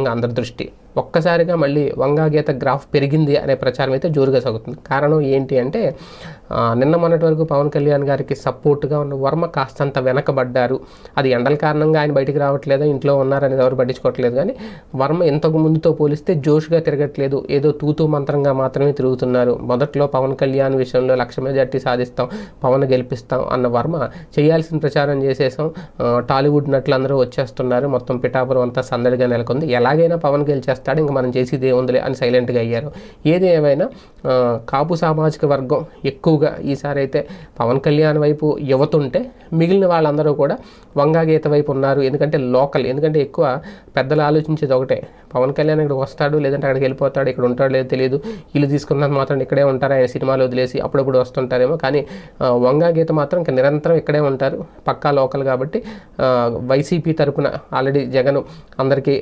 ఖచ్చితంగా అందరి దృష్టి. ఒక్కసారిగా మళ్ళీ వంగాగీత గ్రాఫ్ పెరిగింది అనే ప్రచారం అయితే జోరుగా సాగుతుంది. కారణం ఏంటి అంటే నిన్న మొన్నటి వరకు పవన్ కళ్యాణ్ గారికి సపోర్ట్గా ఉన్న వర్మ కాస్తంత వెనకబడ్డారు. అది ఎండల కారణంగా ఆయన బయటికి రావట్లేదు, ఇంట్లో ఉన్నారనేది ఎవరు పట్టించుకోవట్లేదు. కానీ వర్మ ఇంతకు ముందుతో పోలిస్తే జోష్గా తిరగట్లేదు, ఏదో తూతూ మంత్రంగా మాత్రమే తిరుగుతున్నారు. మొదట్లో పవన్ కళ్యాణ్ విషయంలో 1,00,000 మెజార్టీ సాధిస్తాం, పవన్ గెలిపిస్తాం అన్న వర్మ చేయాల్సిన ప్రచారం చేసేసాం, టాలీవుడ్ నటులందరూ వచ్చేస్తున్నారు, మొత్తం పిఠాపురం అంతా సందడిగా నెలకొంది, ఎలాగైనా పవన్ గెలిచేస్తాడు, ఇంకా మనం చేసేది ఏముందిలే అని సైలెంట్గా అయ్యారు. ఏది ఏమైనా కాపు సామాజిక వర్గం ఎక్కువగా ఈసారి అయితే పవన్ కళ్యాణ్ వైపు యువతుంటే మిగిలిన వాళ్ళందరూ కూడా వంగాగీత వైపు ఉన్నారు. ఎందుకంటే లోకల్, ఎందుకంటే ఎక్కువ పెద్దలు ఆలోచించేది ఒకటే, పవన్ కళ్యాణ్ ఇక్కడ వస్తాడు లేదంటే అక్కడికి వెళ్ళిపోతాడు, ఇక్కడ ఉంటాడు లేదో తెలియదు, ఇల్లు తీసుకున్నది మాత్రం ఇక్కడే ఉంటారు, ఆయన సినిమాలు వదిలేసి అప్పుడప్పుడు వస్తుంటారేమో. కానీ వంగాగీత మాత్రం ఇంకా నిరంతరం ఇక్కడే ఉంటారు, పక్కా లోకల్. కాబట్టి వైసీపీ తరపున ఆల్రెడీ జగన్ అందరికీ